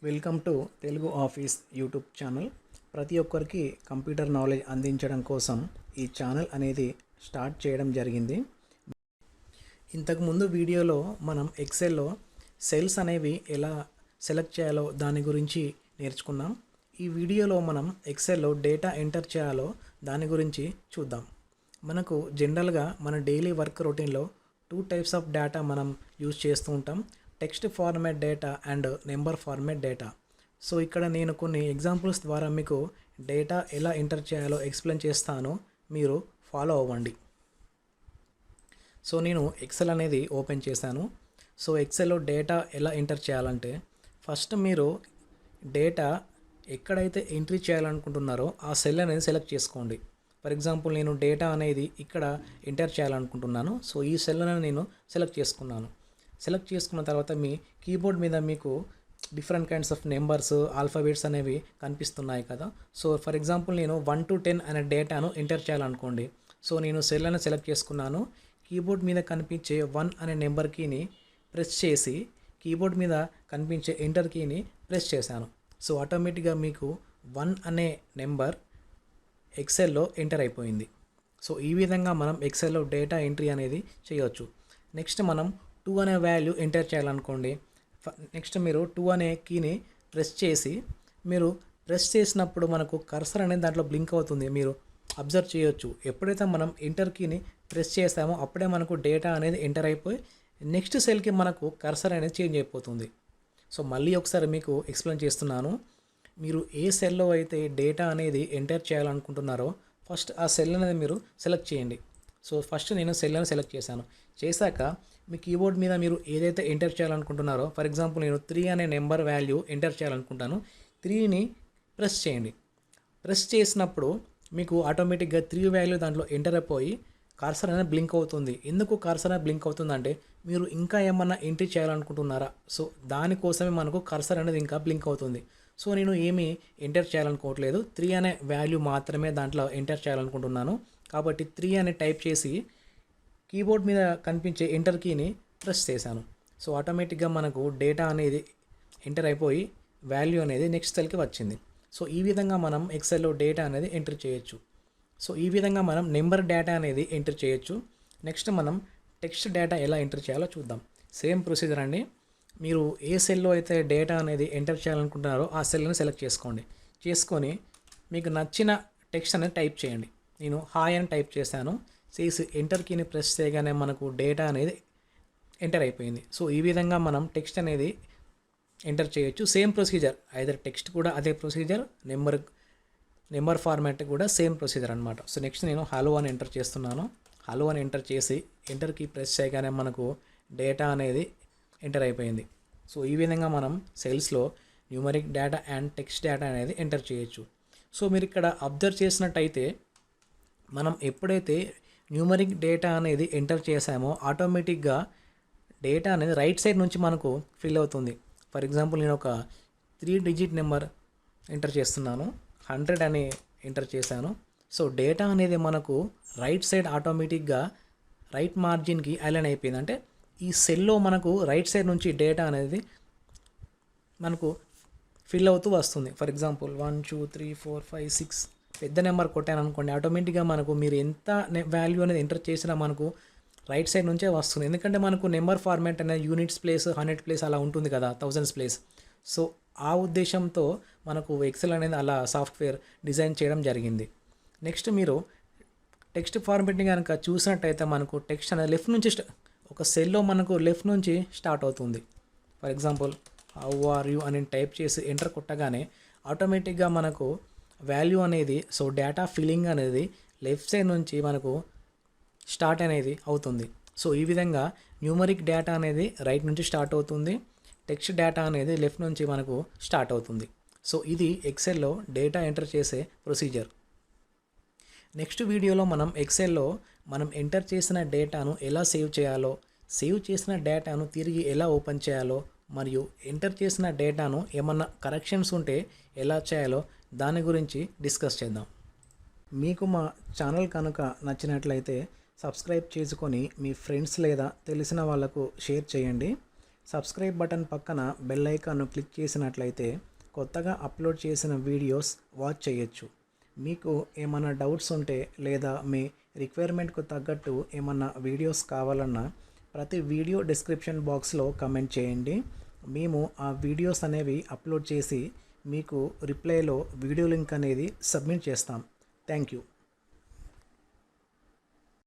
Welcome to Telugu office YouTube channel. ప్రతి ఒక్కరికి computer knowledge అందించడం కోసం ఈ ఛానల్ అనేది స్టార్ట్ చేయడం జరిగింది. ఇంతకుముందు వీడియోలో మనం ఎక్సెల్లో సెల్స్ అనేవి ఎలా సెలెక్ట్ చేయాలో దాని గురించి నేర్చుకున్నాం. ఈ వీడియోలో మనం ఎక్సెల్లో డేటా ఎంటర్ చేయాలో దాని గురించి చూద్దాం. మనకు జనరల్గా మన డైలీ వర్క్ రొటీన్లో 2 టైప్స్ ఆఫ్ డేటా మనం యూజ్ చేస్తూ ఉంటాం. Text format data and number format data. So ఇక్కడ నేను కొన్ని ఎగ్జాంపుల్స్ ద్వారా మీకు డేటా ఎలా ఎంటర్ చేయాలో ఎక్స్ప్లెయిన్ చేస్తాను, మీరు ఫాలో అవ్వండి. సో నేను ఎక్సెల్ అనేది ఓపెన్ చేశాను. సో ఎక్సెల్లో డేటా ఎలా ఎంటర్ చేయాలంటే ఫస్ట్ మీరు డేటా ఎక్కడైతే ఎంట్రీ చేయాలనుకుంటున్నారో ఆ సెల్ అనేది సెలెక్ట్ చేసుకోండి. ఫర్ ఎగ్జాంపుల్ నేను డేటా అనేది ఇక్కడ ఎంటర్ చేయాలనుకుంటున్నాను. సో ఈ సెల్ అనేది నేను సెలెక్ట్ చేసుకున్నాను. సెలెక్ట్ చేసుకున్న తర్వాత మీ కీబోర్డ్ మీద మీకు different kinds of numbers, alphabets అనేవి కనిపిస్తున్నాయి కదా. సో ఫర్ ఎగ్జాంపుల్ నేను 1 to 10 అనే డేటాను ఎంటర్ చేయాలనుకోండి. సో నేను సెల్ అనేది సెలెక్ట్ చేసుకున్నాను. కీబోర్డ్ మీద కనిపించే 1 అనే నెంబర్ కీని ప్రెస్ చేసి కీబోర్డ్ మీద కనిపించే ఎంటర్ కీని ప్రెస్ చేశాను. సో ఆటోమేటిక్గా మీకు 1 అనే నెంబర్ ఎక్సెల్లో ఎంటర్ అయిపోయింది. సో ఈ విధంగా మనం ఎక్సెల్లో డేటా ఎంట్రీ అనేది చేయవచ్చు. నెక్స్ట్ మనం 2 అనే వాల్యూ ఎంటర్ చేయాలనుకోండి. నెక్స్ట్ మీరు 2 అనే కీని ప్రెస్ చేసి మీరు ప్రెస్ చేసినప్పుడు మనకు కర్సర్ అనేది దాంట్లో బ్లింక్ అవుతుంది. మీరు అబ్జర్వ్ చేయొచ్చు. ఎప్పుడైతే మనం ఎంటర్ కీని ప్రెస్ చేస్తామో అప్పుడే మనకు డేటా అనేది ఎంటర్ అయిపోయి నెక్స్ట్ సెల్కి మనకు కర్సర్ అనేది చేంజ్ అయిపోతుంది. సో మళ్ళీ ఒకసారి మీకు ఎక్స్ప్లెయిన్ చేస్తున్నాను. మీరు ఏ సెల్లో అయితే డేటా అనేది ఎంటర్ చేయాలనుకుంటున్నారో ఫస్ట్ ఆ సెల్ అనేది మీరు సెలెక్ట్ చేయండి. సో ఫస్ట్ నేను సెల్ అని సెలెక్ట్ చేశాను. చేశాక మీ కీబోర్డ్ మీద మీరు ఏదైతే ఎంటర్ చేయాలనుకుంటున్నారో, ఫర్ ఎగ్జాంపుల్ నేను 3 అనే నెంబర్ వాల్యూ ఎంటర్ చేయాలనుకుంటాను. 3ని ప్రెస్ చేయండి. ప్రెస్ చేసినప్పుడు మీకు ఆటోమేటిక్గా 3 వాల్యూ దాంట్లో ఎంటర్ అయిపోయి కర్సర్ అనేది బ్లింక్ అవుతుంది. ఎందుకు కర్సర్ అనేది బ్లింక్ అవుతుందంటే మీరు ఇంకా ఏమన్నా ఎంట్రీ చేయాలనుకుంటున్నారా, సో దానికోసమే మనకు కర్సర్ అనేది ఇంకా బ్లింక్ అవుతుంది. సో నేను ఏమీ ఎంటర్ చేయాలనుకోవట్లేదు, 3 అనే వాల్యూ మాత్రమే దాంట్లో ఎంటర్ చేయాలనుకుంటున్నాను. కాబట్టి 3 అని టైప్ చేసి కీబోర్డ్ మీద కనిపించే ఎంటర్ కీని ప్రెస్ చేశాను. సో ఆటోమేటిక్గా మనకు డేటా అనేది ఎంటర్ అయిపోయి వాల్యూ అనేది నెక్స్ట్ సెల్కి వచ్చింది. సో ఈ విధంగా మనం ఎక్సెల్లో డేటా అనేది ఎంటర్ చేయొచ్చు. సో ఈ విధంగా మనం నెంబర్ డేటా అనేది ఎంటర్ చేయొచ్చు. నెక్స్ట్ మనం టెక్స్ట్ డేటా ఎలా ఎంటర్ చేయాలో చూద్దాం. సేమ్ ప్రొసీజర్ అండి. మీరు ఏ సెల్లో అయితే డేటా అనేది ఎంటర్ చేయాలనుకుంటున్నారో ఆ సెల్ని సెలెక్ట్ చేసుకోండి. చేసుకొని మీకు నచ్చిన టెక్స్ట్ అనేది టైప్ చేయండి. నేను హాయ్ అని టైప్ చేశాను. చేసి ఎంటర్ కీని ప్రెస్ చేయగానే మనకు డేటా అనేది ఎంటర్ అయిపోయింది. సో ఈ విధంగా మనం టెక్స్ట్ అనేది ఎంటర్ చేయొచ్చు. సేమ్ ప్రొసీజర్, ఐదర్ టెక్స్ట్ కూడా అదే ప్రొసీజర్, నెంబర్ ఫార్మాట్ కూడా సేమ్ ప్రొసీజర్ అనమాట. సో నెక్స్ట్ నేను హలో అని ఎంటర్ చేస్తున్నాను. హలో అని ఎంటర్ చేసి ఎంటర్ కీ ప్రెస్ చేయగానే మనకు డేటా అనేది ఎంటర్ అయిపోయింది. సో ఈ విధంగా మనం సెల్స్లో numeric data and text data అనేది ఎంటర్ చేయొచ్చు. సో మీరు ఇక్కడ అబ్జర్వ్ చేసినట్టయితే మనం ఎప్పుడైతే న్యూమరిక్ డేటా అనేది ఎంటర్ చేసామో ఆటోమేటిక్గా డేటా అనేది రైట్ సైడ్ నుంచి మనకు ఫిల్ అవుతుంది. ఫర్ ఎగ్జాంపుల్ నేను ఒక 3 డిజిట్ నెంబర్ ఎంటర్ చేస్తున్నాను, 100 అని ఎంటర్ చేశాను. సో డేటా అనేది మనకు రైట్ సైడ్ ఆటోమేటిక్గా రైట్ మార్జిన్కి అలైన్ అయిపోయింది. అంటే ఈ సెల్లో మనకు రైట్ సైడ్ నుంచి డేటా అనేది మనకు ఫిల్ అవుతూ వస్తుంది. ఫర్ ఎగ్జాంపుల్ 1 2 3 4 5 6 పెద్ద నెంబర్ కొట్టాను అనుకోండి, ఆటోమేటిక్గా మనకు మీరు ఎంత వాల్యూ అనేది ఎంటర్ చేసినా మనకు రైట్ సైడ్ నుంచే వస్తుంది. ఎందుకంటే మనకు నెంబర్ ఫార్మాట్ అనేది యూనిట్స్ ప్లేస్, 100 ప్లేస్ అలా ఉంటుంది కదా, థౌజండ్స్ ప్లేస్. సో ఆ ఉద్దేశంతో మనకు ఎక్సెల్ అనేది అలా సాఫ్ట్వేర్ డిజైన్ చేయడం జరిగింది. నెక్స్ట్ మీరు టెక్స్ట్ ఫార్మాట్ని కనుక చూసినట్టయితే మనకు టెక్స్ట్ అనేది లెఫ్ట్ నుంచి ఒక సెల్లో మనకు లెఫ్ట్ నుంచి స్టార్ట్ అవుతుంది. For example how are you అని టైప్ చేసి ఎంటర్ కొట్టగానే ఆటోమేటిక్గా మనకు వాల్యూ అనేది, సో డేటా ఫిల్లింగ్ అనేది లెఫ్ట్ సైడ్ నుంచి మనకు స్టార్ట్ అనేది అవుతుంది. సో ఈ విధంగా న్యూమరిక్ డేటా అనేది రైట్ నుంచి స్టార్ట్ అవుతుంది, టెక్స్ట్ డేటా అనేది లెఫ్ట్ నుంచి మనకు స్టార్ట్ అవుతుంది. సో ఇది ఎక్సెల్లో డేటా ఎంటర్ చేసే ప్రొసీజర్. నెక్స్ట్ వీడియోలో మనం ఎక్సెల్లో మనం ఎంటర్ చేసిన డేటాను ఎలా సేవ్ చేయాలో, సేవ్ చేసిన డేటాను తిరిగి ఎలా ఓపెన్ చేయాలో, మరియు ఎంటర్ చేసిన డేటాను ఏమన్నా కరెక్షన్స్ ఉంటే ఎలా చేయాలో దాని గురించి డిస్కస్ చేద్దాం. మీకు మా ఛానల్ కనుక నచ్చినట్లయితే సబ్స్క్రైబ్ చేసుకొని మీ ఫ్రెండ్స్ లేదా తెలిసిన వాళ్ళకు షేర్ చేయండి. సబ్స్క్రైబ్ బటన్ పక్కన బెల్ ఐకాన్ను క్లిక్ చేసినట్లయితే కొత్తగా అప్లోడ్ చేసిన వీడియోస్ వాచ్ చేయొచ్చు. మీకు ఏమైనా డౌట్స్ ఉంటే లేదా మీ రిక్వైర్మెంట్కు తగ్గట్టు ఏమన్నా వీడియోస్ కావాలన్నా ప్రతి వీడియో డిస్క్రిప్షన్ బాక్స్లో కమెంట్ చేయండి. మేము ఆ వీడియోస్ అనేవి అప్లోడ్ చేసి మీకు రిప్లైలో వీడియో లింక్ అనేది సబ్మిట్ చేస్తాం. Thank you.